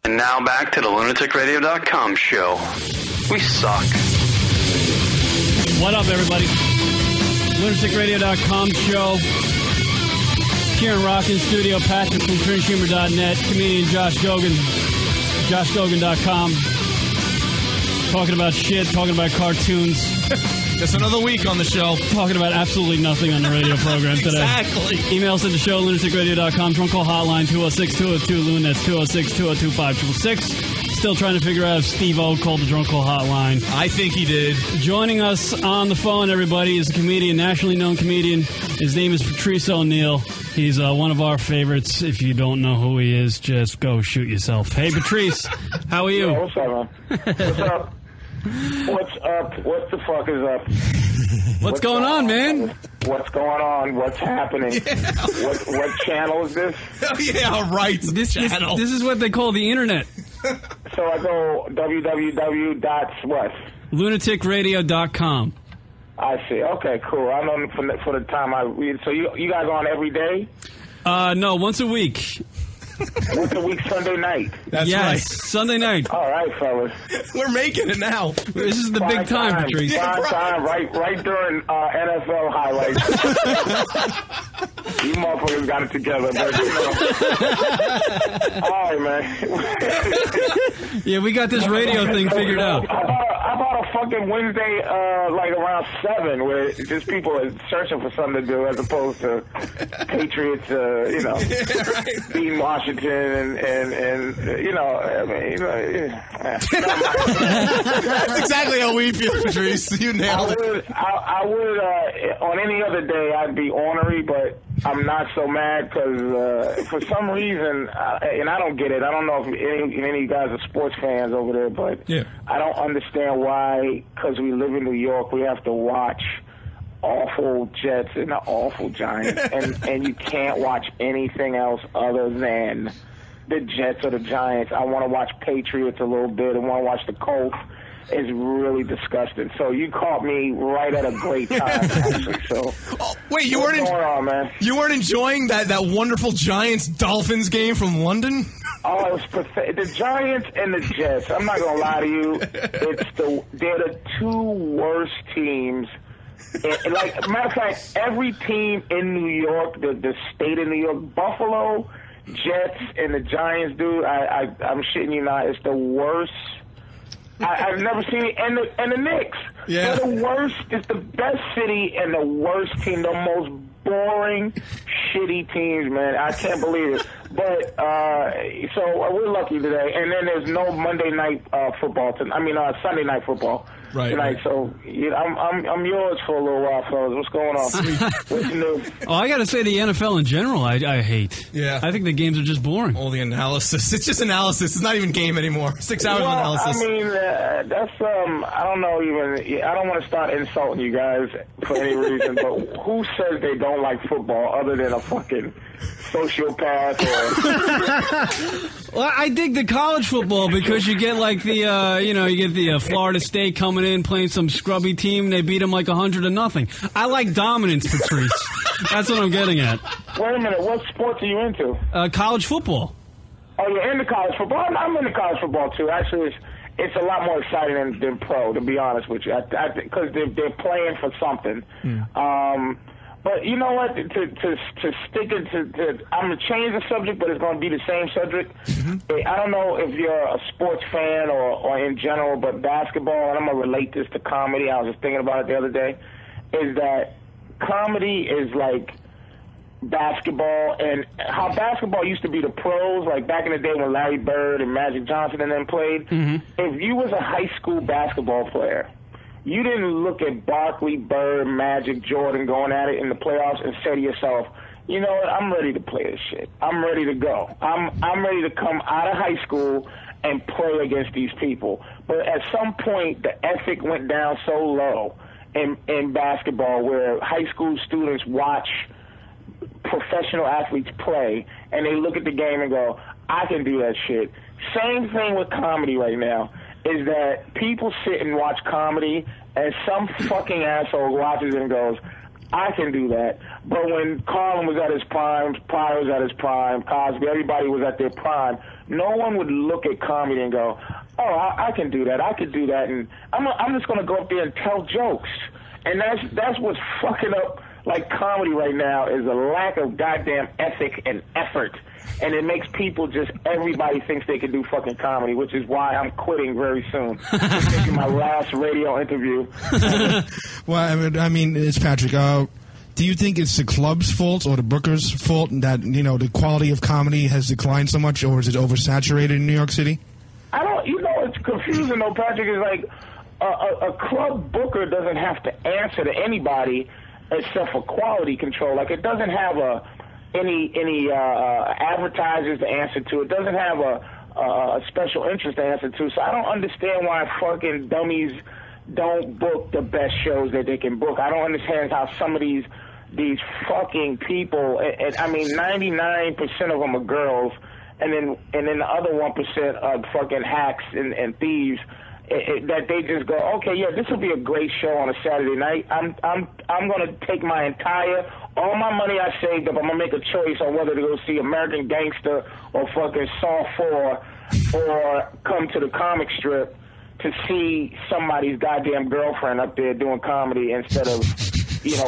And now back to the lunaticradio.com show. We suck. What up, everybody? lunaticradio.com show. Kieran Rock in studio. Patrice from cringehumor.net. Comedian Josh Gogan. JoshGogan.com. Talking about shit. Talking about cartoons. Just another week on the show. Talking about absolutely nothing on the radio program today. Exactly. Emails at the show, lunaticradio.com. Drunk call hotline, 206-202-LUN. That's 206-202-5666. Still trying to figure out if Steve-O called the drunk call hotline. I think he did. Joining us on the phone, everybody, is a comedian, nationally known comedian. His name is Patrice O'Neill. He's one of our favorites. If you don't know who he is, just go shoot yourself. Hey, Patrice, how are you? Yeah, what's up, man? What's up? What's up? What the fuck is up? What's going on, man? What's going on? What's happening? Yeah. What channel is this? Oh, yeah, right. This channel. This is what they call the internet. So I go www.what? Lunaticradio.com. I see. Okay, cool. I know for the time I read. So you guys on every day? No, once a week. Once a week, Sunday night. That's yes, right. Sunday night. All right, fellas. We're making it now. This is the big time, Patrice. Prime time, right during NFL highlights. You motherfuckers got it together, but all right, man. Yeah, we got this radio thing figured out. How about a fucking Wednesday, like around 7, where just people are searching for something to do as opposed to Patriots, beating Washington and you know, I mean, That's exactly how we feel, Patrice. You nailed it. I would on any other day, I'd be ornery, but I'm not so mad because for some reason, and I don't get it. I don't know if any of you guys are sports fans over there, but yeah. I don't understand why, because we live in New York, we have to watch awful Jets and the awful Giants, and you can't watch anything else other than the Jets or the Giants. I want to watch Patriots a little bit. I want to watch the Colts. It's really disgusting. So you caught me right at a great time, actually. So, wait, you what's going on, man? You weren't enjoying that wonderful Giants-Dolphins game from London? Oh, it was pathetic. The Giants and the Jets, I'm not going to lie to you, they're the two worst teams. And like, matter of fact, every team in New York, the state of New York, Buffalo, Jets, and the Giants, dude, I'm shitting you not, it's the worst. I've never seen it. And the Knicks. Yeah. They're the worst. It's the best city and the worst team. The most boring, shitty teams, man. I can't believe it. But, so we're lucky today. And then there's no Monday night football tonight. Sunday night football tonight. So I'm yours for a little while, fellas. What's going on? What's new? Oh, I got to say the NFL in general, I hate. Yeah. I think the games are just boring. All the analysis. It's just analysis. It's not even game anymore. 6 hours of analysis. I mean, that's, I don't know even, I don't want to start insulting you guys for any reason, but who says they don't like football other than a fucking sociopath or... Well, I dig the college football because you get like the, you get the Florida State coming in playing some scrubby team. They beat them like 100-0. I like dominance, Patrice. That's what I'm getting at. Wait a minute. What sports are you into? College football. Oh, you're into college football? I'm into college football, too. Actually, it's a lot more exciting than pro, to be honest with you, because they're playing for something. But you know what? To stick it to I'm going to change the subject, but it's going to be the same subject. I don't know if you're a sports fan or in general, but basketball, and I'm going to relate this to comedy. I was just thinking about it the other day, is that comedy is like basketball, and how basketball used to be the pros, like back in the day when Larry Bird and Magic Johnson and them played. If you was a high school basketball player, you didn't look at Barkley, Bird, Magic, Jordan going at it in the playoffs and say to yourself, you know what, I'm ready to play this shit. I'm ready to go. I'm ready to come out of high school and play against these people. But at some point, the ethic went down so low in basketball where high school students watch professional athletes play, and they look at the game and go, I can do that shit. Same thing with comedy right now, is that people sit and watch comedy, and some fucking asshole watches and goes, I can do that. But when Carlin was at his prime, Pryor was at his prime, Cosby, everybody was at their prime, no one would look at comedy and go, oh, I can do that. I could do that. And I'm just going to go up there and tell jokes. And that's what's fucking up, like, comedy right now, is a lack of goddamn ethic and effort. And it makes people everybody thinks they can do fucking comedy, which is why I'm quitting very soon. This is my last radio interview. Well, I mean, it's Patrick. Do you think it's the club's fault or the bookers' fault that, the quality of comedy has declined so much, or is it oversaturated in New York City? It's confusing though, Patrick. Is like a club booker doesn't have to answer to anybody except for quality control. Like, it doesn't have any advertisers to answer to. It doesn't have a special interest to answer to. So I don't understand why fucking dummies don't book the best shows that they can book. I don't understand how some of these fucking people, and I mean 99% of them are girls, and then the other 1% are fucking hacks and thieves. That they just go, okay, yeah, this will be a great show on a Saturday night. I'm gonna take all my money I saved up. I'm gonna make a choice on whether to go see American Gangster or fucking Saw 4, or come to the comic strip to see somebody's goddamn girlfriend up there doing comedy instead of,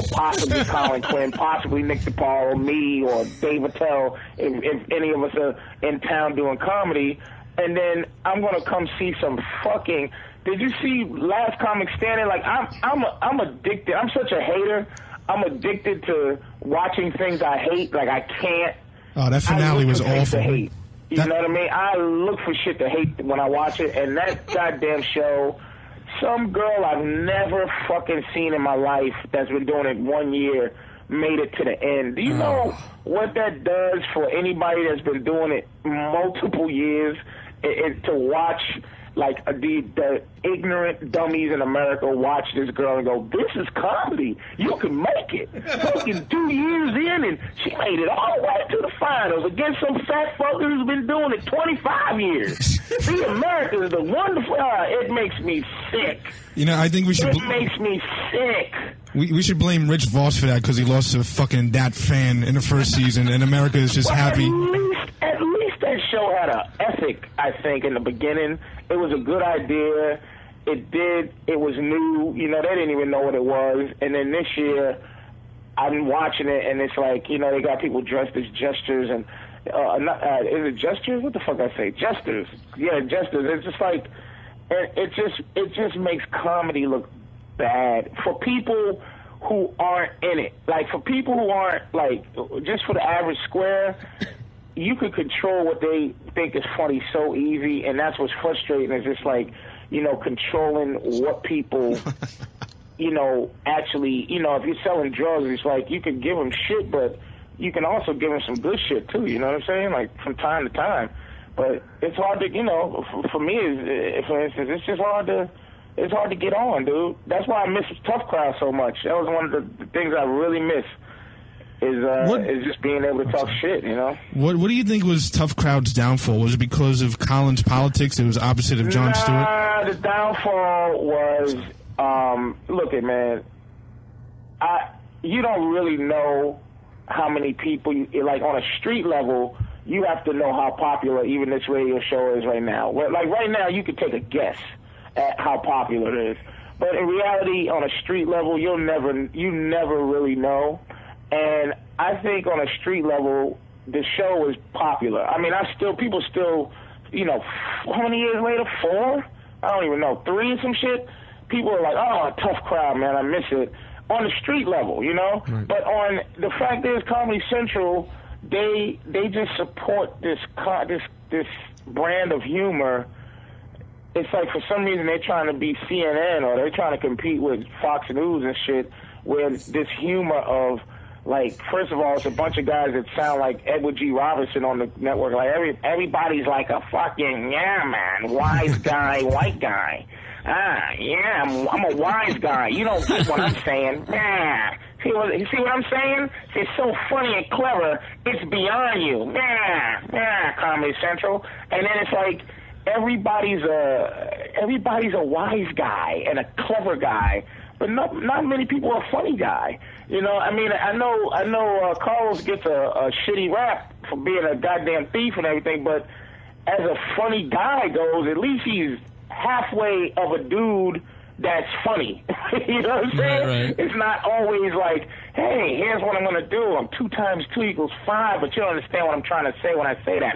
possibly Colin Quinn, possibly Nick DePaul, me, or Dave Attell, if any of us are in town doing comedy. And then I'm gonna come see some fucking. Did you see Last Comic Standing? Like, I'm addicted. I'm such a hater. I'm addicted to watching things I hate. Like, I can't. Oh, that finale was awful. You know what I mean? I look for shit to hate when I watch it. And that goddamn show, some girl I've never fucking seen in my life that's been doing it 1 year made it to the end. Do you know what that does for anybody that's been doing it multiple years? To watch, like, the ignorant dummies in America watch this girl and go, this is comedy. You can make it. Fucking 2 years in, and she made it all the way to the finals against some fat fucker who's been doing it 25 years. See, America is the wonderful. It makes me sick. I think we should. It makes me sick. We should blame Rich Voss for that because he lost to fucking that fan in the first season, and America is just happy. At least that show had an ethic, I think, in the beginning. It was a good idea. It was new. They didn't even know what it was. And then this year, I'm watching it, and it's like, they got people dressed as jesters, and is it jesters? What the fuck I say? Jesters. Yeah, jesters. It's just like, it just makes comedy look bad for people who aren't in it. Like, for people who aren't, like, just for the average square, you could control what they think is funny so easy, and that's what's frustrating, is just like, controlling what people, actually, if you're selling drugs, it's like you can give them shit, but you can also give them some good shit too, you know what I'm saying? Like, from time to time. But it's hard to, for me, for instance, it's just hard to get on, dude. That's why I miss Tough Crowd so much. That was one of the things I really miss. Is just being able to talk shit, What do you think was Tough Crowd's downfall? Was it because of Colin's politics? It was opposite of Jon Stewart? The downfall was, look it, man, you don't really know how many people, like, on a street level, you have to know how popular even this radio show is right now. Like, right now, you could take a guess at how popular it is. But in reality, on a street level, you never really know. And I think on a street level, the show is popular. I mean, people still, how many years later? 4? I don't even know. 3 or some shit? People are like, oh, Tough Crowd, man, I miss it. On the street level, Right. But on the fact is, Comedy Central, they just support this brand of humor. It's like, for some reason, they're trying to be CNN, or they're trying to compete with Fox News and shit, where this humor of, like, first of all, it's a bunch of guys that sound like Edward G. Robinson on the network. Like, everybody's like a fucking, yeah, man, wise guy, white guy. Yeah, I'm a wise guy. You don't get what I'm saying. Yeah. You see what I'm saying? It's so funny and clever, it's beyond you. Yeah, Comedy Central. And then it's like, everybody's a wise guy and a clever guy, but not many people are funny guy. You know, I mean, I know Carlos gets a shitty rap for being a goddamn thief and everything, but as a funny guy goes, at least he's halfway of a dude that's funny. You know what I'm saying? Right. It's not always like, hey, here's what I'm going to do. I'm 2 times 2 = 5, but you don't understand what I'm trying to say when I say that.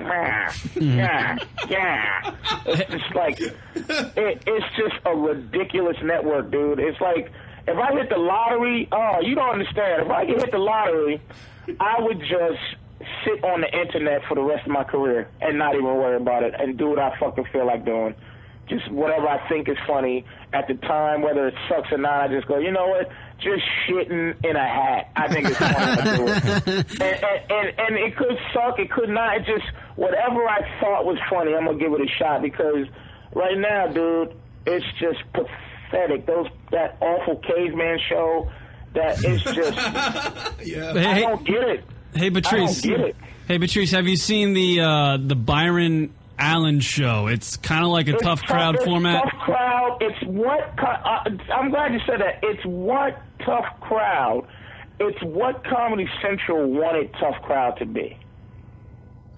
Yeah. It's just like, it's just a ridiculous network, dude. It's like, if I hit the lottery, you don't understand. If I could hit the lottery, I would just sit on the internet for the rest of my career and not even worry about it and do what I fucking feel like doing. Just whatever I think is funny at the time, whether it sucks or not, I just go, you know what? Just shitting in a hat. I think it's funny to do it. And it could suck, it could not. It just, whatever I thought was funny, I'm going to give it a shot because right now, dude, it's just pathetic. That awful caveman show, that is just, I don't get it. Hey, Patrice. I don't get it. Hey, Patrice, have you seen the Byron Allen show? It's kind of like a tough crowd format. Tough crowd. It's what I'm glad you said that. It's what tough crowd. It's what Comedy Central wanted tough crowd to be.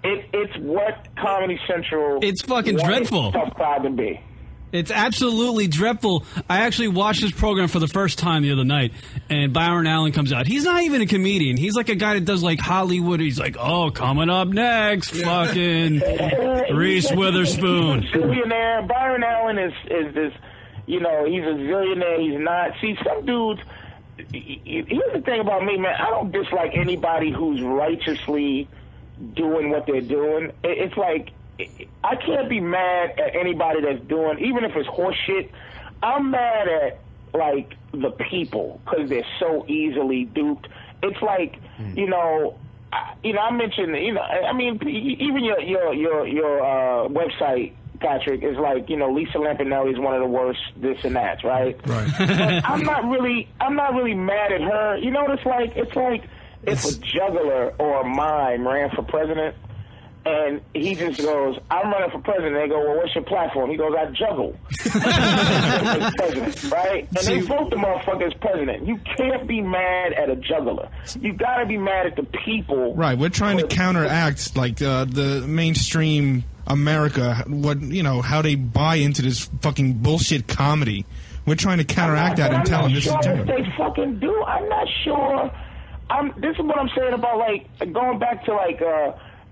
It's what Comedy Central. It's fucking wanted dreadful. Tough crowd to be. It's absolutely dreadful. I actually watched this program for the first time the other night, and Byron Allen comes out. He's not even a comedian. He's like a guy that does like Hollywood. He's like, oh, coming up next, fucking Reese Witherspoon. He's a zillionaire. Byron Allen is this, you know, he's a zillionaire. He's not. See, some dudes, here's the thing about me, man. I don't dislike anybody who's righteously doing what they're doing. It's like, I can't be mad at anybody that's doing, even if it's horse shit. I'm mad at, like, the people because they're so easily duped. It's like, you know, I mentioned, you know, I mean, even your website, Patrick, is like, you know, Lisa Lampanelli is one of the worst this and that, right? Right. But I'm not really mad at her. You know what it's like? It's like if a juggler or a mime ran for president. And he just goes, I'm running for president. They go, well, what's your platform? He goes, I juggle. As president, right? And they vote the motherfucker as president. You can't be mad at a juggler. You got to be mad at the people. Right. We're trying to counteract, like, the mainstream America, how they buy into this fucking bullshit comedy. We're trying to counteract that and tell them this is different. They fucking do. I'm not sure. This is what I'm saying about, like, going back to, like,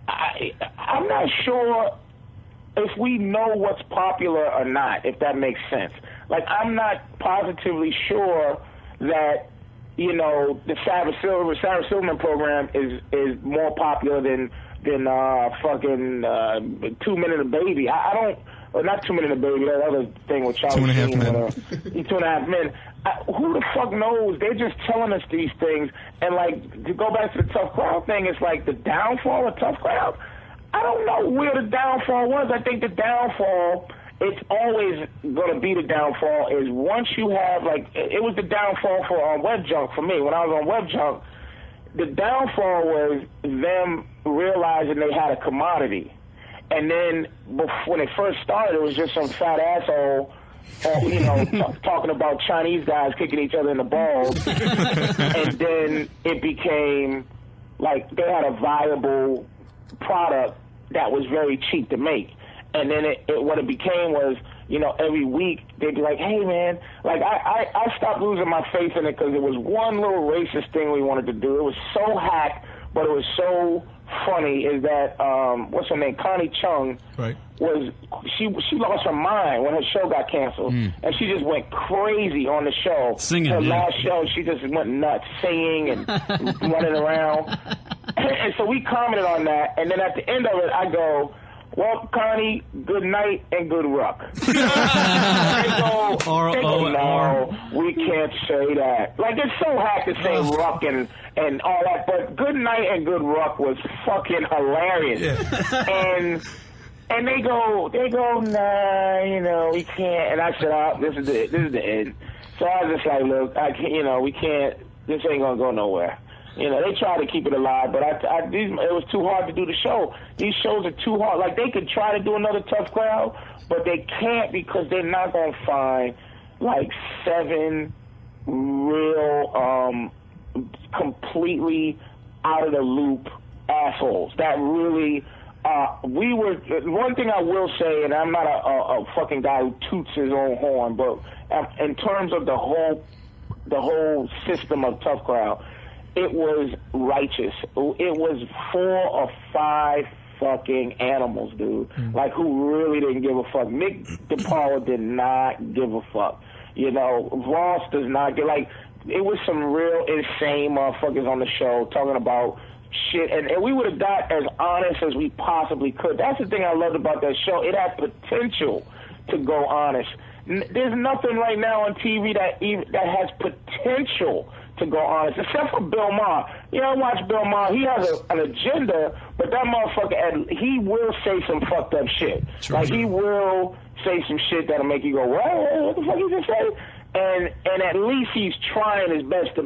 I'm not sure if we know what's popular or not, if that makes sense. Like, I'm not positively sure that, you know, the Sarah Silverman program is more popular than fucking 2 Minute a Baby. I don't, or not 2 Minute a Baby, that other thing with Charlie 2.5 Sheen. Men. 2.5 Men. Who the fuck knows? They're just telling us these things. And, like, to go back to the tough crowd thing, it's like the downfall of tough crowd. I don't know where the downfall was. I think the downfall, it's always going to be the downfall, is once you have, like, it was the downfall for Web Junk for me. When I was on Web Junk, the downfall was them realizing they had a commodity. And then when it first started, it was just some fat asshole, talking about Chinese guys kicking each other in the balls. And then it became like they had a viable product that was very cheap to make. And then what it became was, you know, every week they'd be like, hey, man, like I stopped losing my faith in it because it was one little racist thing we wanted to do. It was so hack, but it was so funny, is that, what's her name, Connie Chung, right, she lost her mind when her show got canceled, and she just went crazy on the show. Singing, her last show, she just went nuts, singing and running around. And so we commented on that, and then at the end of it, I go, well, Connie, good night and good luck. They go, no, we can't say that. Like, it's so hack to say ruck and all that, but good night and good luck was fucking hilarious. Yeah. And they go, nah, you know, we can't. And I said, this is the end. So I was just like, look, I can't, you know, we can't. This ain't gonna go nowhere. You know, they try to keep it alive, but it was too hard to do the show. These shows are too hard. Like, they could try to do another tough crowd, but they can't because they're not going to find, like, 7 real, completely out of the loop assholes that really. We were. One thing I will say, and I'm not a fucking guy who toots his own horn, but in terms of the whole system of Tough Crowd, it was righteous. It was 4 or 5 fucking animals, dude. Like, who really didn't give a fuck. Nick DePaula did not give a fuck. You know, Ross does not give, like, it was some real insane motherfuckers on the show talking about shit, and we would have got as honest as we possibly could. That's the thing I loved about that show. It had potential to go honest. There's nothing right now on TV that has potential to go honest, except for Bill Maher. You know, I watch Bill Maher. He has an agenda, but that motherfucker, he will say some fucked up shit. True. Like, he will say some shit that'll make you go, what the fuck you just say? And at least he's trying his best to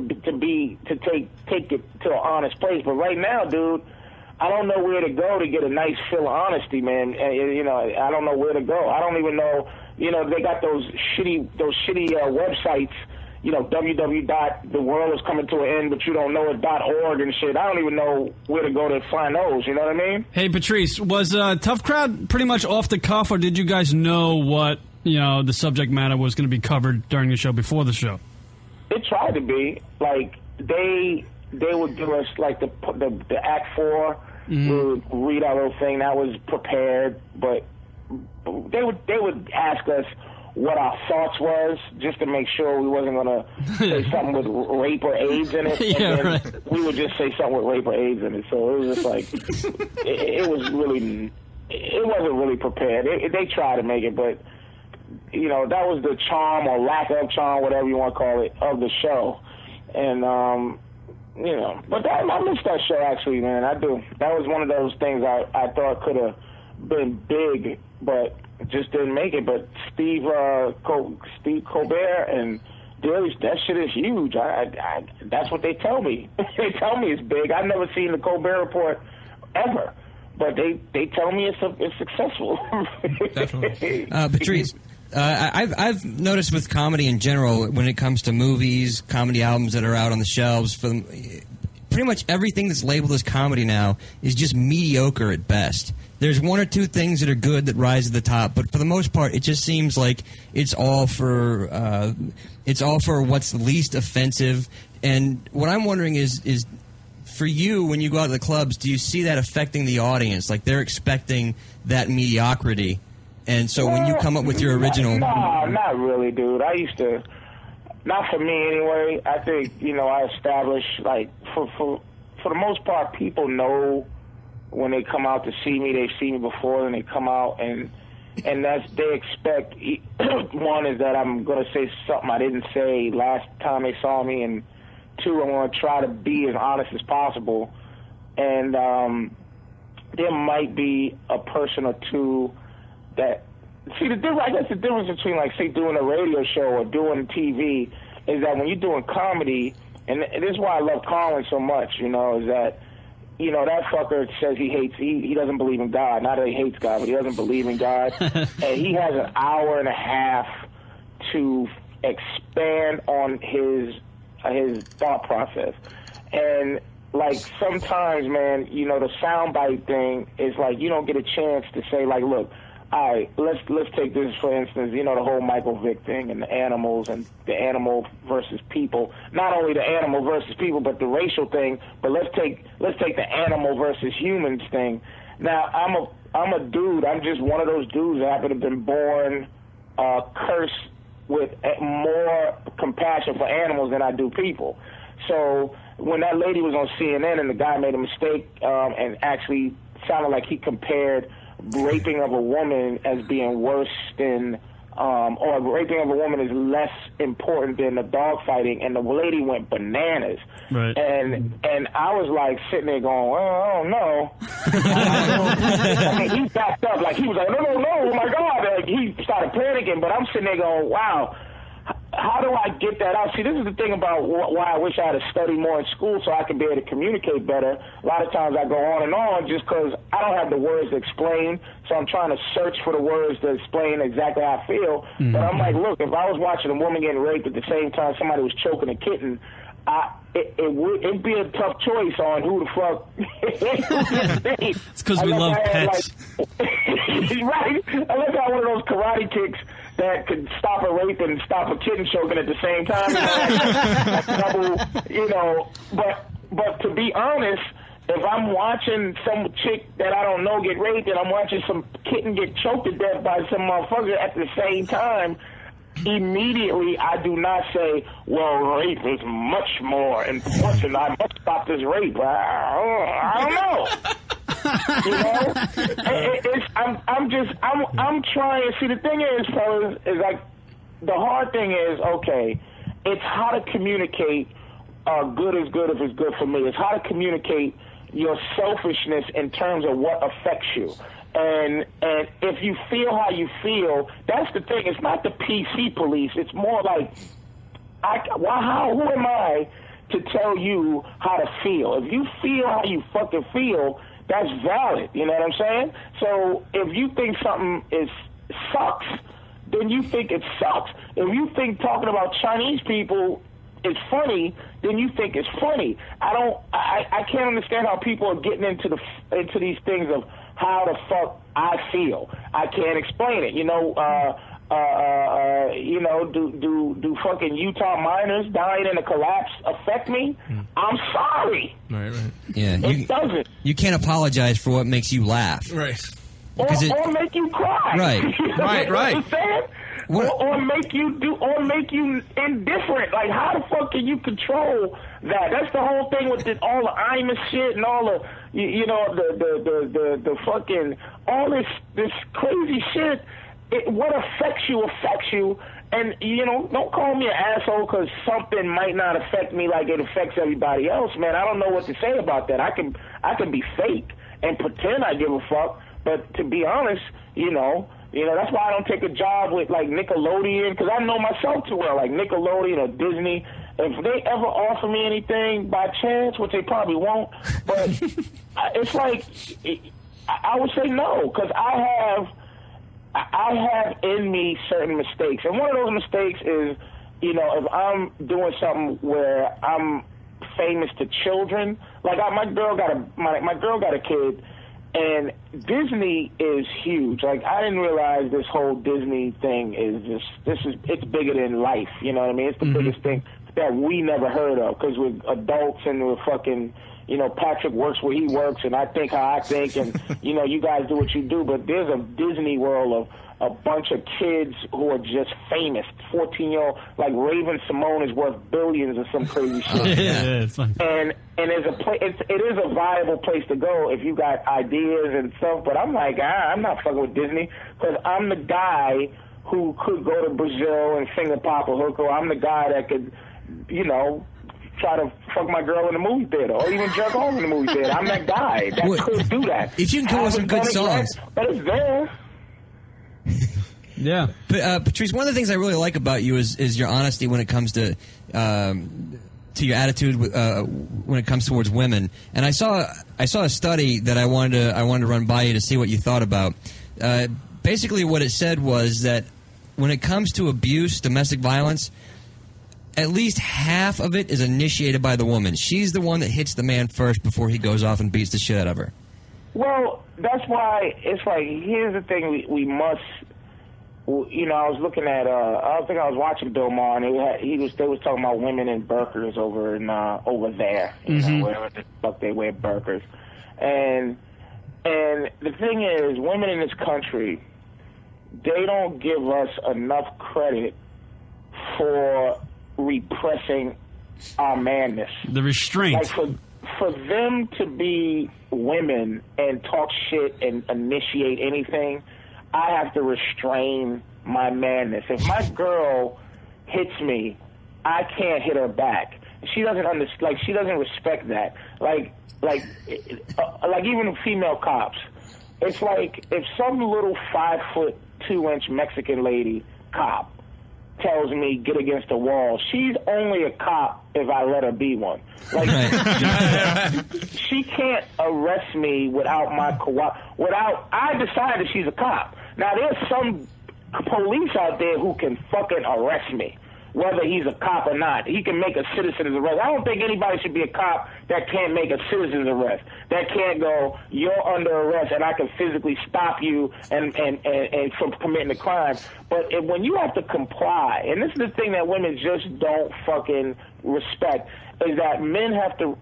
take it to an honest place. But right now, dude, I don't know where to go to get a nice feel of honesty, man. You know, I don't know where to go. I don't even know. You know, they got those shitty websites. You know, www.theworldiscomingtoanend, but you don't know it .org and shit. I don't even know where to go to find those. You know what I mean? Hey, Patrice, was Tough Crowd pretty much off the cuff, or did you guys know what, you know, the subject matter was going to be covered during the show, before the show? It tried to be. Like, they would give us, like, the Act 4, we would read our little thing. That was prepared, but they would ask us what our thoughts was, just to make sure we wasn't going to say something with rape or AIDS in it. Yeah, and then right. We would just say something with rape or AIDS in it. So it was just like, it wasn't really prepared. They tried to make it, but, you know, that was the charm or lack of charm, whatever you want to call it, of the show. And, you know, but I miss that show, actually, man. I do. That was one of those things I thought could have been big, but just didn't make it. But Steve Colbert and Daily, that shit is huge. That's what they tell me. They tell me it's big. I've never seen the Colbert Report ever, but they tell me it's successful. Definitely. Patrice, I've noticed with comedy in general, when it comes to movies, comedy albums that are out on the shelves, pretty much everything that's labeled as comedy now is just mediocre at best. There's 1 or 2 things that are good that rise to the top, but for the most part, it just seems like it's all for what's the least offensive. And what I'm wondering is for you, when you go out to the clubs, do you see that affecting the audience? Like, they're expecting that mediocrity, and so when you come up with your original, no, not really, dude. I used to, not for me anyway. I think, you know, I established, like, for the most part, people know. When they come out to see me, they've seen me before, and they come out, and they expect, one is that I'm going to say something I didn't say last time they saw me, and 2, I'm going to try to be as honest as possible. And there might be a person or 2 that, see, I guess the difference between, like, say, doing a radio show or doing TV is that when you're doing comedy, and this is why I love Colin so much, you know, is that, you know, that fucker says he doesn't believe in God. Not that he hates God, but he doesn't believe in God. And he has an hour and a half to expand on his thought process. And, like, sometimes, man, you know, the soundbite thing is like you don't get a chance to say, like, look, all right, let's take this, for instance, you know, the whole Michael Vick thing and the animals and the animal versus people. Not only the animal versus people, but the racial thing. But let's take the animal versus humans thing. Now, I'm a dude. I'm just one of those dudes that happen to have been born cursed with more compassion for animals than I do people. So when that lady was on CNN and the guy made a mistake and actually sounded like he compared raping of a woman as being worse than, or raping of a woman is less important than the dog fighting, and the lady went bananas. Right. And I was like sitting there going, well, I don't know. I mean, he backed up, like he was like, no, oh my God. Like, he started panicking, but I'm sitting there going, wow, how do I get that out? See, this is the thing about why I wish I had to study more in school so I could be able to communicate better. A lot of times I go on and on just because I don't have the words to explain, so I'm trying to search for the words to explain exactly how I feel. But I'm like, look, if I was watching a woman getting raped at the same time somebody was choking a kitten, it'd be a tough choice on who the fuck. It's because we love pets. Right. Unless I had one of those karate kicks that could stop a rape and stop a kitten choking at the same time. But to be honest, if I'm watching some chick that I don't know get raped and I'm watching some kitten get choked to death by some motherfucker at the same time, immediately I do not say, well, rape is much more important. I must stop this rape. I don't know. You know, I'm trying. See, the thing is, fellas, is like the hard thing is, okay, it's how to communicate. Good is good if it's good for me. It's how to communicate your selfishness in terms of what affects you. And if you feel how you feel, that's the thing. It's not the PC police. It's more like, who am I to tell you how to feel? If you feel how you fucking feel, that's valid. You know what I'm saying? So if you think something sucks, then you think it sucks. If you think talking about Chinese people is funny, then you think it's funny. I can't understand how people are getting into these things of how the fuck I feel. I can't explain it. Do fucking Utah miners dying in a collapse affect me? I'm sorry. Right. Yeah, it doesn't. You can't apologize for what makes you laugh. Right. Or make you cry. Right. You know Right. what I'm saying? Or make you indifferent. Like, how the fuck can you control that? That's the whole thing with all the Imus shit and all the the fucking all this crazy shit. What affects you, and don't call me an asshole because something might not affect me like it affects everybody else, man. I don't know what to say about that. I can be fake and pretend I give a fuck, but to be honest, that's why I don't take a job with like Nickelodeon, because I know myself too well, like Nickelodeon or Disney. If they ever offer me anything by chance, which they probably won't, but it's like I would say no, because I have in me certain mistakes, and one of those mistakes is, if I'm doing something where I'm famous to children, like my girl got a kid, and Disney is huge. Like, I didn't realize this whole Disney thing is it's bigger than life. You know what I mean? It's the biggest thing that we never heard of, because we're adults and we're fucking. Patrick works where he works, and I think how I think, and, you guys do what you do, but there's a Disney world of a bunch of kids who are just famous. 14-year-old, like Raven Simone is worth billions or some crazy shit. Yeah, it's fun. And there's it is a viable place to go if you got ideas and stuff, but I'm like, I'm not fucking with Disney, because I'm the guy who could go to Brazil and finger pop a hooker. I'm the guy that could, try to fuck my girl in the movie theater, or even jerk off in the movie theater. I'm that guy that could do that. If you can come up with some good songs. But it's there. Yeah. Patrice, one of the things I really like about you is your honesty when it comes to your attitude when it comes towards women. And I saw a study that I wanted to run by you to see what you thought about. Basically, what it said was that when it comes to abuse, domestic violence, at least half of it is initiated by the woman. She's the one that hits the man first before he goes off and beats the shit out of her. Well, that's why it's like, here's the thing we must. I was looking at. I think I was watching Bill Maher, and they was talking about women in burqas over there, wherever the fuck they wear burqas, and the thing is, women in this country, they don't give us enough credit for repressing our madness. The restraint. Like for them to be women and talk shit and initiate anything, I have to restrain my madness. If my girl hits me, I can't hit her back. She doesn't understand. She doesn't respect that. Like even female cops. It's like if some little 5'2" Mexican lady cop tells me get against the wall, she's only a cop if I let her be one. Like, she can't arrest me without my without I decide that she's a cop. Now, there's some police out there who can fucking arrest me, whether he's a cop or not. He can make a citizen's arrest. I don't think anybody should be a cop that can't make a citizen's arrest. That can't go, you're under arrest and I can physically stop you and from committing a crime. But when you have to comply, and this is the thing that women just don't fucking respect, is that men have to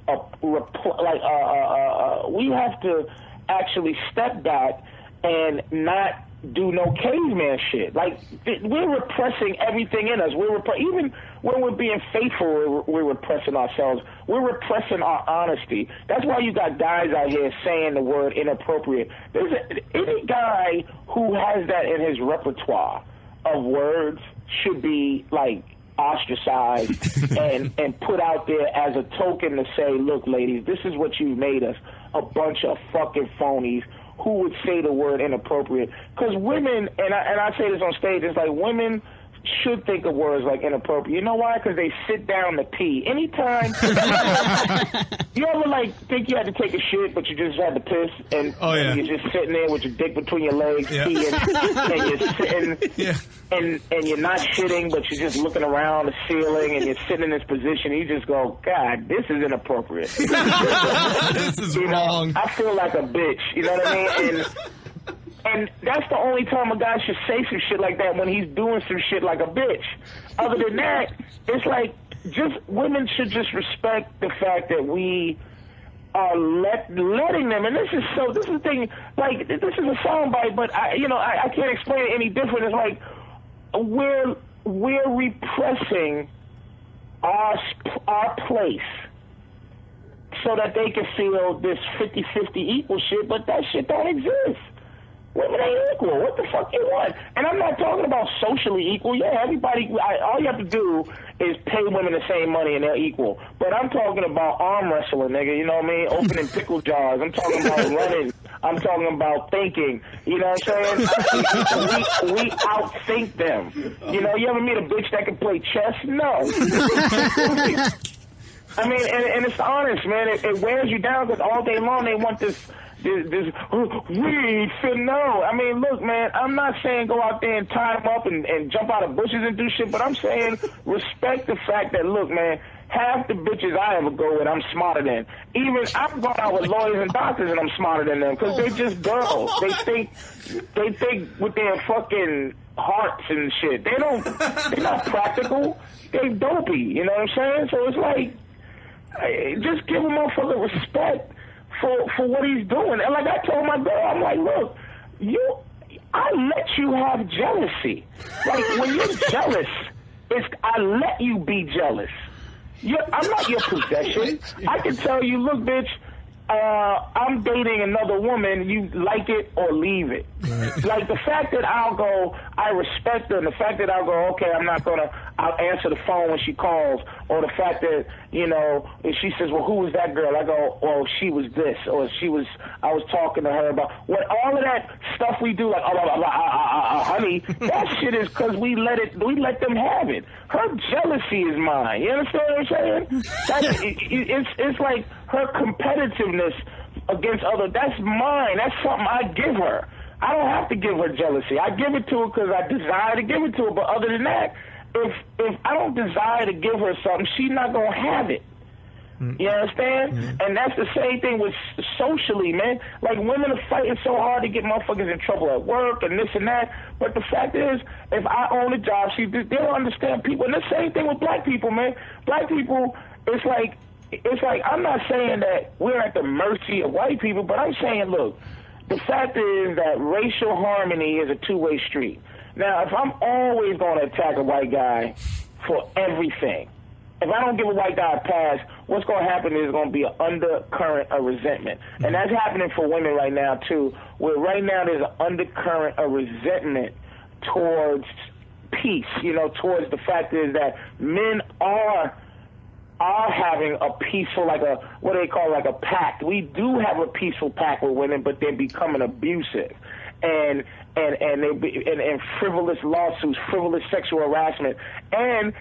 we have to actually step back and not do no caveman shit. Like, we're repressing everything in us. Even when we're being faithful, we're repressing ourselves. We're repressing our honesty. That's why you got guys out here saying the word inappropriate. Any guy who has that in his repertoire of words should be, like, ostracized and put out there as a token to say, look, ladies, this is what you've made us, a bunch of fucking phonies who would say the word inappropriate. Because women, and I say this on stage, it's like women should think of words like inappropriate. You know why? Because they sit down to pee. Anytime you ever like think you had to take a shit, but you just had to piss, and you're just sitting there with your dick between your legs, peeing, and you're sitting, and you're not shitting, but you're just looking around the ceiling, and you're sitting in this position. And you just go, God, this is inappropriate. This is wrong. I feel like a bitch. You know what I mean? And that's the only time a guy should say some shit like that, when he's doing some shit like a bitch. Other than that, it's like, women should just respect the fact that we are letting them. And this is the thing, like, this is a soundbite, but I can't explain it any different. It's like, we're repressing our place so that they can feel this 50-50 equal shit, but that shit don't exist. Women ain't equal. What the fuck you want? And I'm not talking about socially equal. Yeah, everybody, all you have to do is pay women the same money and they're equal. But I'm talking about arm wrestling, nigga. You know what I mean? Opening pickle jars. I'm talking about running. I'm talking about thinking. You know what I'm saying? We outthink them. You know, you ever meet a bitch that can play chess? No. I mean, and it's honest, man. It wears you down because all day long they want this we should know. I mean, look, man, I'm not saying go out there and tie them up and jump out of bushes and do shit, but I'm saying respect the fact that, look, man, half the bitches I ever go with, I'm smarter than. Even I've gone out with lawyers and doctors and I'm smarter than them because they're just girls. They think with their fucking hearts and shit. They're not practical. They dopey. You know what I'm saying? So it's like, just give a motherfucker respect for what he's doing. And like I told my girl, I'm like, look, I let you have jealousy. Like, when you're jealous, I let you be jealous. I'm not your possession. I can tell you, look, bitch, I'm dating another woman, you like it or leave it. Right. Like, the fact that I'll go, I respect her, and the fact that I'll go, okay, I'll answer the phone when she calls, or the fact that, you know, if she says, well, who was that girl? I go, oh, she was this, or I was talking to her about, what, all of that stuff we do, like, honey, that shit is because we let them have it. Her jealousy is mine. You understand what I'm saying? It's like her competitiveness against that's mine. That's something I give her. I don't have to give her jealousy. I give it to her because I desire to give it to her. But other than that, if I don't desire to give her something, she's not going to have it. You understand? Mm-hmm. And that's the same thing with socially, man. Like, women are fighting so hard to get motherfuckers in trouble at work and this and that. But the fact is, if I own a job, they don't understand people. And the same thing with black people, man. Black people, it's like I'm not saying that we're at the mercy of white people, but I'm saying, look, the fact is that racial harmony is a two-way street. Now, if I'm always going to attack a white guy for everything, if I don't give a white guy a pass, what's going to happen is going to be an undercurrent of resentment. And that's happening for women right now, too, where right now there's an undercurrent of resentment towards peace, you know, towards the fact is that men are having a peaceful, like a, what do they call, like a pact. We do have a peaceful pact with women, but they're becoming abusive. and frivolous lawsuits, frivolous sexual harassment, and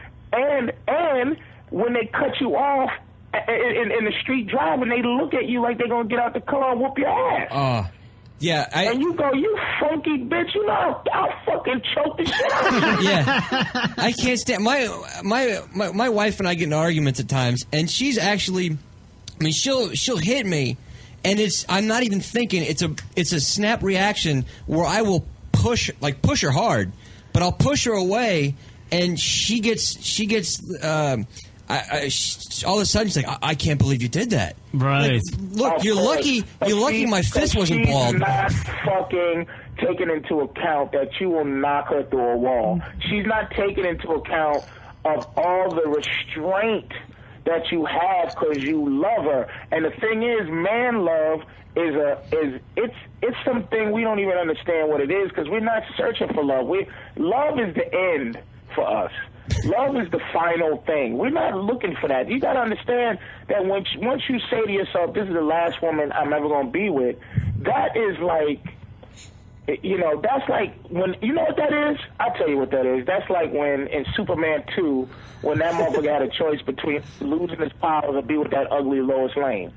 when they cut you off in the street driving, they look at you like they're gonna get out the car and whoop your ass. Yeah, and you go, you funky bitch, you know, I'll fucking choke the shit out of you. Yeah, I can't stand my wife and I get in arguments at times, and she's actually, I mean, she'll hit me, and I'm not even thinking. It's a snap reaction where I will push her hard, but I'll push her away, and she gets all of a sudden she's like, I can't believe you did that. Right. Like, look, you're lucky my fist wasn't bald. She's not fucking taking into account that you will knock her through a wall. She's not taking into account of all the restraint that you have because you love her. And the thing is, man love it's something we don't even understand what it is because we're not searching for love. Love is the end for us. Love is the final thing. We're not looking for that. You got to understand that once you say to yourself, this is the last woman I'm ever going to be with, that is like, you know, that's like when, you know what that is? I'll tell you what that is. That's like when in Superman 2, when that motherfucker had a choice between losing his powers or be with that ugly Lois Lane.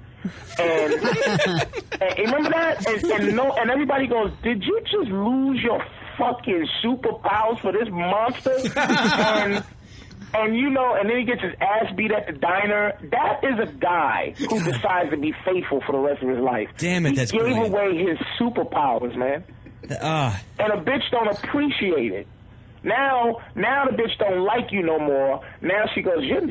And remember that? And everybody goes, did you just lose your fucking superpowers for this monster? and you know, and then he gets his ass beat at the diner. That is a guy who decides to be faithful for the rest of his life. Damn it, that's he gave brilliant. away his superpowers, man. And a bitch don't appreciate it. Now the bitch don't like you no more. Now she goes, you're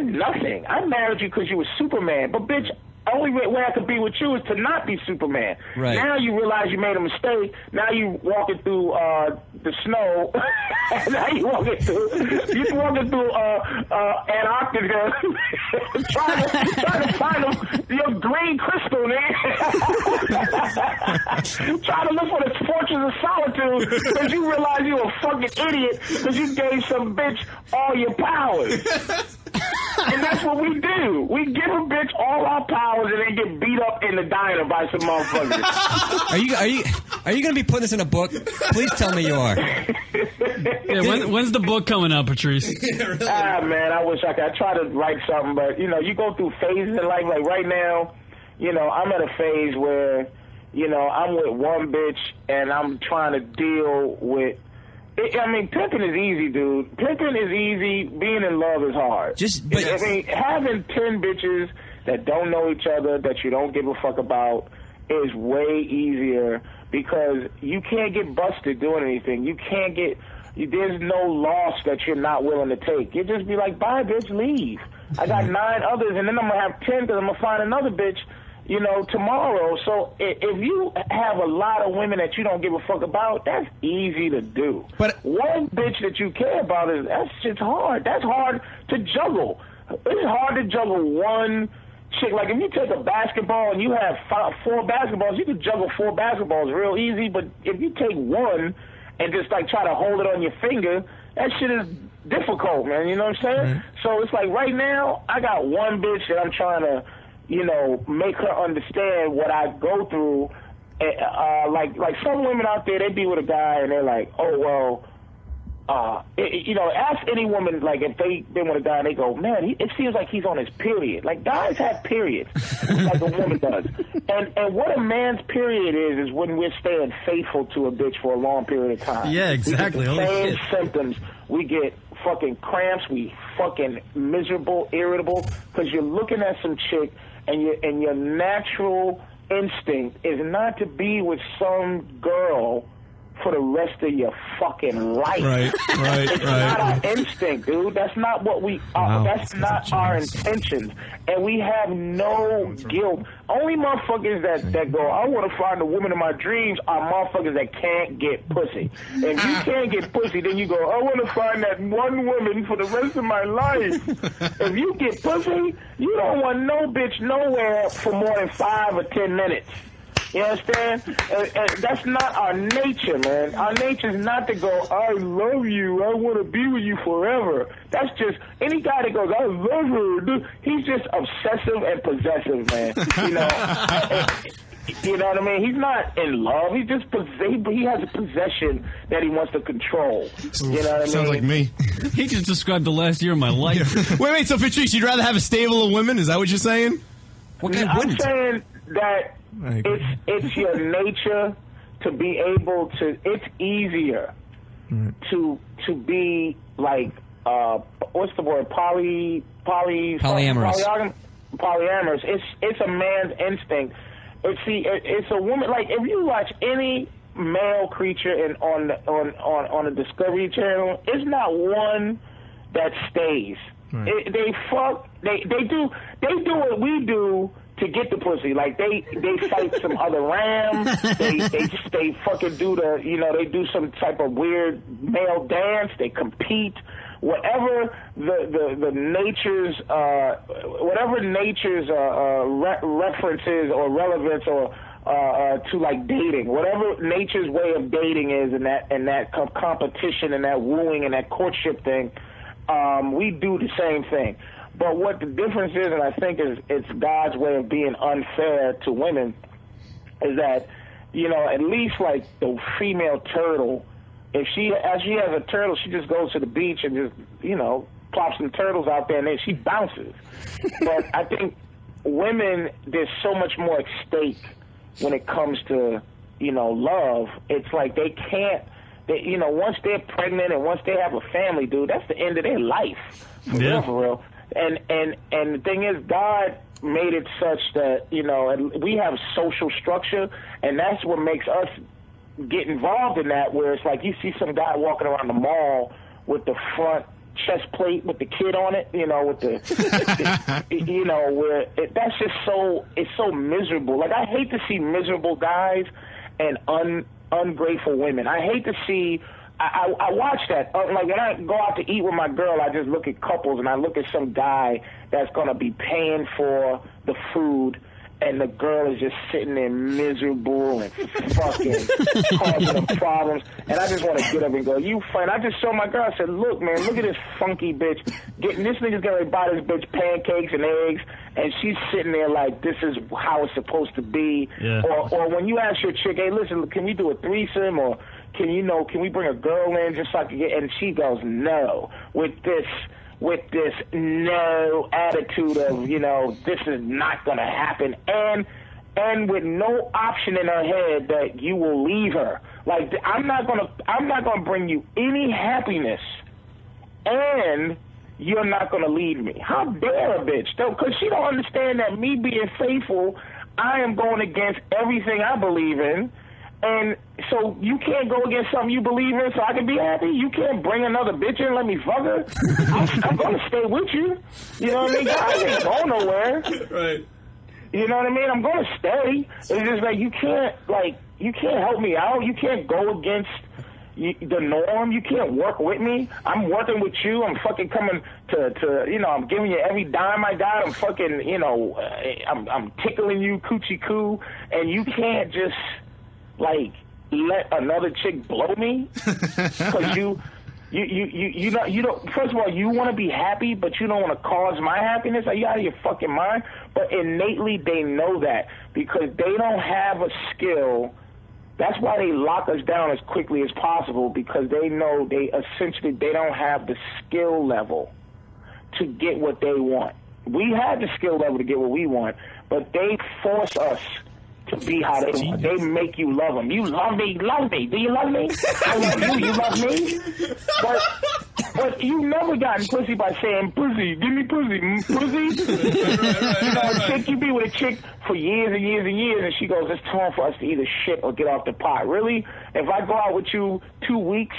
nothing. I married you because you were Superman. But bitch, only way I could be with you is to not be Superman. Right. Now you realize you made a mistake. Now you walking through the snow. Now you walking through Antarctica, trying to find your green crystal, man. Trying to look for the fortress of solitude because you realize you a fucking idiot because you gave some bitch all your powers. And that's what we do. We give a bitch all our powers and then get beat up in the diner by some motherfuckers. Are you going to be putting this in a book? Please tell me you are. Yeah, when's the book coming out, Patrice? Man, I wish I could. I try to write something, but you know, you go through phases in life. Like right now, you know, I'm at a phase where, you know, I'm with one bitch and I'm trying to deal with. I mean, pimping is easy, dude. Pimping is easy. Being in love is hard. I mean, having 10 bitches that don't know each other, that you don't give a fuck about, is way easier because you can't get busted doing anything. You can't get. There's no loss that you're not willing to take. You just be like, bye, bitch, leave. I got 9 others, and then I'm gonna have 10 because I'm gonna find another bitch, you know, tomorrow. So if you have a lot of women that you don't give a fuck about, that's easy to do. But one bitch that you care about, that's just hard. That's hard to juggle. It's hard to juggle one chick. Like if you take a basketball and you have 4 basketballs, you can juggle 4 basketballs real easy. But if you take one and just like try to hold it on your finger, that shit is difficult, man. You know what I'm saying? Mm-hmm. So it's like right now, I got one bitch that I'm trying to, you know, make her understand what I go through. Like some women out there, they be with a guy and they're like, oh, well, you know, ask any woman, like, if they've been with a guy and they go, man, it feels like he's on his period. Like, guys have periods, like a woman does. And what a man's period is when we're staying faithful to a bitch for a long period of time. Yeah, exactly. We get the same symptoms. We get fucking cramps. We fucking miserable, irritable, because you're looking at some chick and your natural instinct is not to be with some girl for the rest of your fucking life. Right. It's not our instinct, dude. That's not what we are. Wow. That's not our intentions. And we have no guilt. Only motherfuckers that go, I want to find the woman of my dreams are motherfuckers that can't get pussy. If you can't get pussy, then you go, I want to find that one woman for the rest of my life. If you get pussy, you don't want no bitch nowhere for more than 5 or 10 minutes. You understand? And that's not our nature, man. Our nature is not to go, I love you, I want to be with you forever. That's just, any guy that goes, I love her, he's just obsessive and possessive, man. You know? You know what I mean? He's not in love. He just he has a possession that he wants to control. You know what I mean? Sounds like me. He just described the last year of my life. Wait, so Patrice, you'd rather have a stable of women? Is that what you're saying? What kind I'm wouldn't? saying that it's your nature to be able to. It's easier to be like what's the word? Polyamorous. Polyamorous. It's a man's instinct. It's a woman. Like if you watch any male creature on a Discovery Channel, it's not one that stays. Right. They fuck. They do what we do to get the pussy. Like they fight some other ram. They fucking do they do some type of weird male dance. They compete. Whatever the nature's references or relevance or to like dating, whatever nature's way of dating is, and that competition and that wooing and that courtship thing, we do the same thing. But what the difference is, and I think it's God's way of being unfair to women, is that at least like the female turtle. If she has a turtle, she just goes to the beach and just, plops some turtles out there and then she bounces. But I think women, there's so much more at stake when it comes to, love. It's like they can't, once they're pregnant and once they have a family, dude, that's the end of their life. For real. And the thing is, God made it such that, we have social structure, and that's what makes us get involved in that, where it's like you see some guy walking around the mall with the front chest plate with the kid on it, with the where that's just it's so miserable. Like I hate to see miserable guys and ungrateful women. I hate to see. I watch that. Like when I go out to eat with my girl, I just look at couples and I look at some guy that's gonna be paying for the food, and the girl is just sitting there miserable and fucking causing them problems. And I just want to get up and go, you fine. I just showed my girl, I said, look, man, look at this funky bitch. This nigga's going to buy this bitch pancakes and eggs, and she's sitting there like, this is how it's supposed to be. Yeah. Or when you ask your chick, hey, listen, can we do a threesome? Or can we bring a girl in just so I can get, and she goes, no, with this no attitude of, this is not going to happen, and with no option in her head that you will leave her. Like, I'm not gonna bring you any happiness, and you're not gonna leave me. How dare a bitch? Though, because she don't understand that me being faithful, I am going against everything I believe in. And so you can't go against something you believe in so I can be happy? You can't bring another bitch in and let me fuck her? I'm going to stay with you. You know what I mean? I ain't going nowhere. Right. You know what I mean? I'm going to stay. It's just like you can't help me out. You can't go against the norm. You can't work with me. I'm working with you. I'm fucking coming to I'm giving you every dime I got. I'm fucking, I'm tickling you coochie coo, and you can't just like let another chick blow me because you don't. First of all, you want to be happy, but you don't want to cause my happiness. Are you out of your fucking mind? But innately, they know that because they don't have a skill. That's why they lock us down as quickly as possible, because they know they don't have the skill level to get what they want. We have the skill level to get what we want, but they force us to be how they want. They make you love them. You love me. Do you love me? I love you. You love me? But you've never gotten pussy by saying, pussy, give me pussy, pussy. Chick, you be with a chick for years and years and years, and she goes, it's time for us to either shit or get off the pot. Really? If I go out with you 2 weeks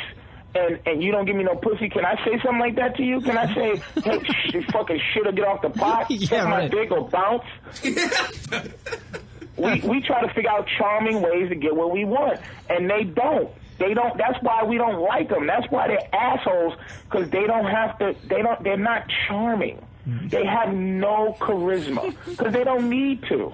and you don't give me no pussy, can I say something like that to you? Can I say, hey, fucking shit or get off the pot? Suck my dick or bounce? We try to figure out charming ways to get what we want, and they don't. That's why we don't like them. That's why they're assholes, because they don't have to. They're not charming. They have no charisma because they don't need to.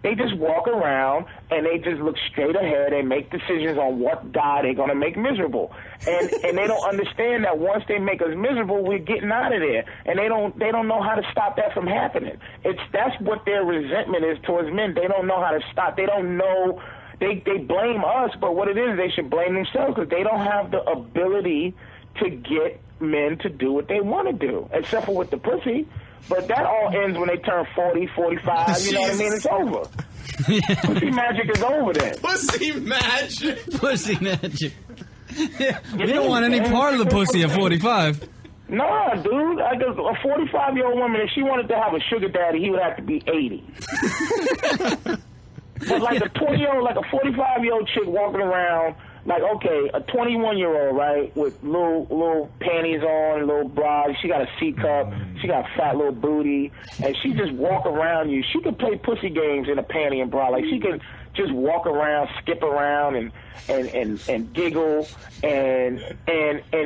They just walk around and they just look straight ahead and make decisions on what guy they're going to make miserable. And they don't understand that once they make us miserable, we're getting out of there. And they don't know how to stop that from happening. That's what their resentment is towards men. They don't know how to stop. They don't know. They blame us, but what it is, they should blame themselves because they don't have the ability to get men to do what they want to do, except for with the pussy. But that all ends when they turn 40, 45, you know what I mean? It's over. Pussy magic is over then. Pussy magic. Pussy magic. You don't want any part of the pussy at 45. Nah, dude. A 45-year-old woman, if she wanted to have a sugar daddy, he would have to be 80. But like a 20-year-old, like a 45-year-old chick walking around, like, okay, a 21-year-old, right, with little panties on, little bra, she got a C cup, she got a fat little booty, and she just walk around you. She could play pussy games in a panty and bra. Like, she could just walk around, skip around, and giggle, and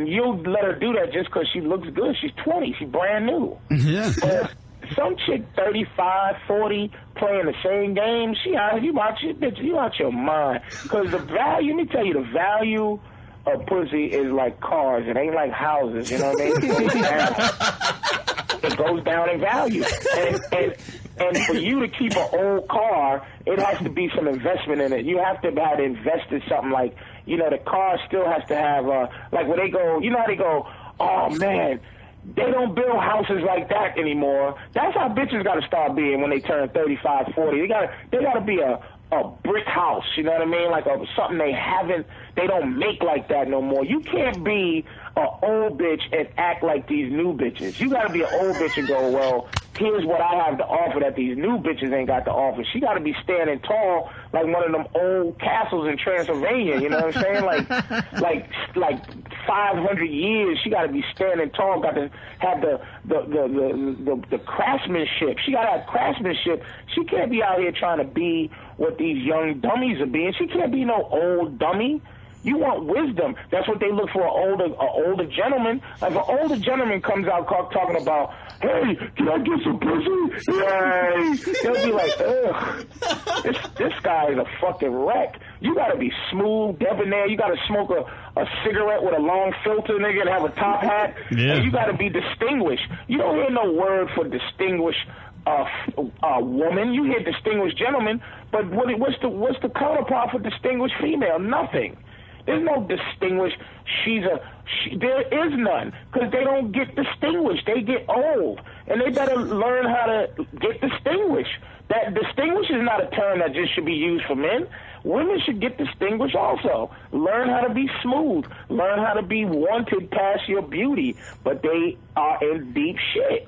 you'll let her do that just because she looks good. She's 20. She's brand new. Yeah. But some chick 35, 40 playing the same game, you out your mind. Because the value, let me tell you, the value of pussy is like cars. It ain't like houses, you know what I mean? It goes down in value. And for you to keep an old car, it has to be some investment in it. You have to have invested something like, you know, the car still has to have, like when they go, you know how they go, oh man, they don't build houses like that anymore. That's how bitches got to start being when they turn 35, 40. They got to be a brick house, you know what I mean? Like something they don't make like that no more. You can't be an old bitch and act like these new bitches. You got to be an old bitch and go, well, here's what I have to offer that these new bitches ain't got to offer. She got to be standing tall like one of them old castles in Transylvania, you know what I'm saying? Like 500 years, she got to be standing tall, got to have the craftsmanship. She got to have craftsmanship. She can't be out here trying to be what these young dummies are being. She can't be no old dummy. You want wisdom. That's what they look for, an older gentleman. Like an older gentleman comes out talking about, hey, can I get some pussy? Yay. They'll be like, ugh, this guy is a fucking wreck. You got to be smooth, debonair. You got to smoke a cigarette with a long filter, nigga, and have a top hat. Yeah. And you got to be distinguished. You don't hear no word for distinguished woman. You hear distinguished gentleman, but what's the counterpart for distinguished female? Nothing. There's no distinguished. There is none because they don't get distinguished. They get old, and they better learn how to get distinguished. That distinguished is not a term that just should be used for men. Women should get distinguished also. Learn how to be smooth. Learn how to be wanted past your beauty. But they are in deep shit.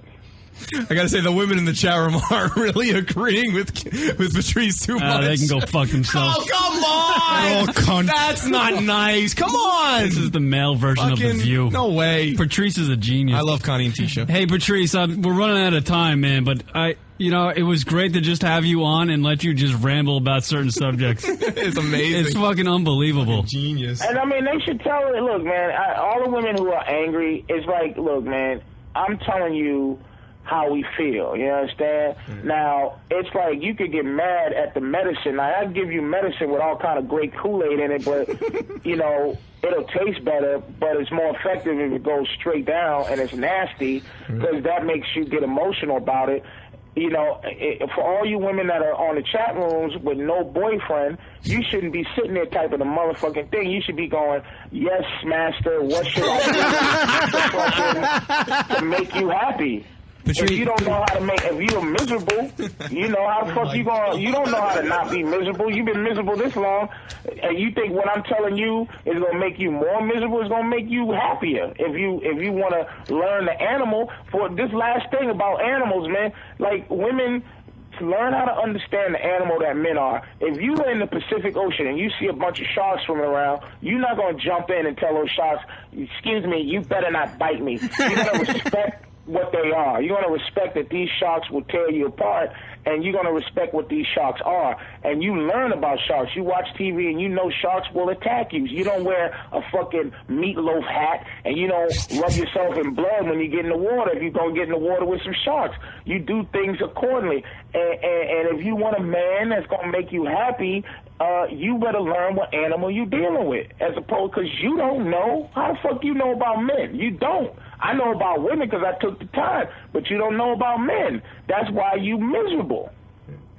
I gotta say, the women in the chat room are really agreeing with Patrice too much. They can go fuck themselves. Oh, come on! That's not nice. Come on! This is the male version of The View. No way. Patrice is a genius. I love Connie and Tisha. Hey, Patrice, we're running out of time, man, but it was great to just have you on and let you just ramble about certain subjects. It's amazing. It's fucking unbelievable. Fucking genius. And I mean, they should tell it, look, man, all the women who are angry, it's like, look, man, I'm telling you how we feel, you understand? Now, it's like you could get mad at the medicine. Now, I give you medicine with all kind of great Kool-Aid in it, but, it'll taste better, but it's more effective if it goes straight down and it's nasty because that makes you get emotional about it. For all you women that are on the chat rooms with no boyfriend, you shouldn't be sitting there typing the motherfucking thing. You should be going, yes, master, what should I do to make you happy? If you don't know how to if you're miserable, you know how the fuck you don't know how to not be miserable. You've been miserable this long, and you think what I'm telling you is going to make you more miserable, it's going to make you happier. If you want to learn the animal, for this last thing about animals, man, like women, to learn how to understand the animal that men are. If you are in the Pacific Ocean and you see a bunch of sharks swimming around, you're not going to jump in and tell those sharks, excuse me, you better not bite me. You got to respect what they are. You're going to respect that these sharks will tear you apart, and you're going to respect what these sharks are. And you learn about sharks. You watch TV, and you know sharks will attack you. You don't wear a fucking meatloaf hat, and you don't rub yourself in blood when you get in the water if you're going to get in the water with some sharks. You do things accordingly. And if you want a man that's going to make you happy, you better learn what animal you're dealing with, as opposed, because you don't know. How the fuck you know about men? You don't. I know about women because I took the time, but you don't know about men. That's why you miserable.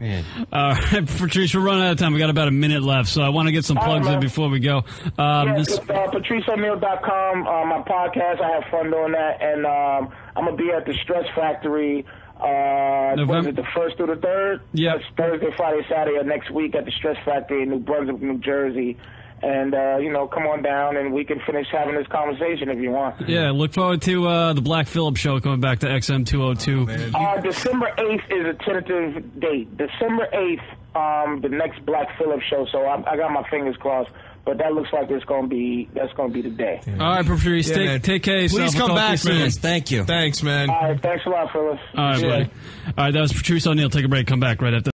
Patrice, we're running out of time. We got about a minute left, so I want to get some plugs in before we go. PatriceO'Neal.com, my podcast. I have fun doing that, and I'm gonna be at the Stress Factory. Was it the 1st through the 3rd? Yeah. It's Thursday, Friday, Saturday of next week at the Stress Factory in New Brunswick, New Jersey. And, come on down and we can finish having this conversation if you want. Yeah, look forward to the Black Phillip show coming back to XM202. December 8th is a tentative date. December 8th, the next Black Phillip show. So I got my fingers crossed. But that looks like that's going to be the day. All right, Patrice, take care of yourself. Please come back, man. Thank you. Thanks, man. All right, thanks a lot, Phyllis. All right, buddy. All right, that was Patrice O'Neal. Take a break. Come back right after.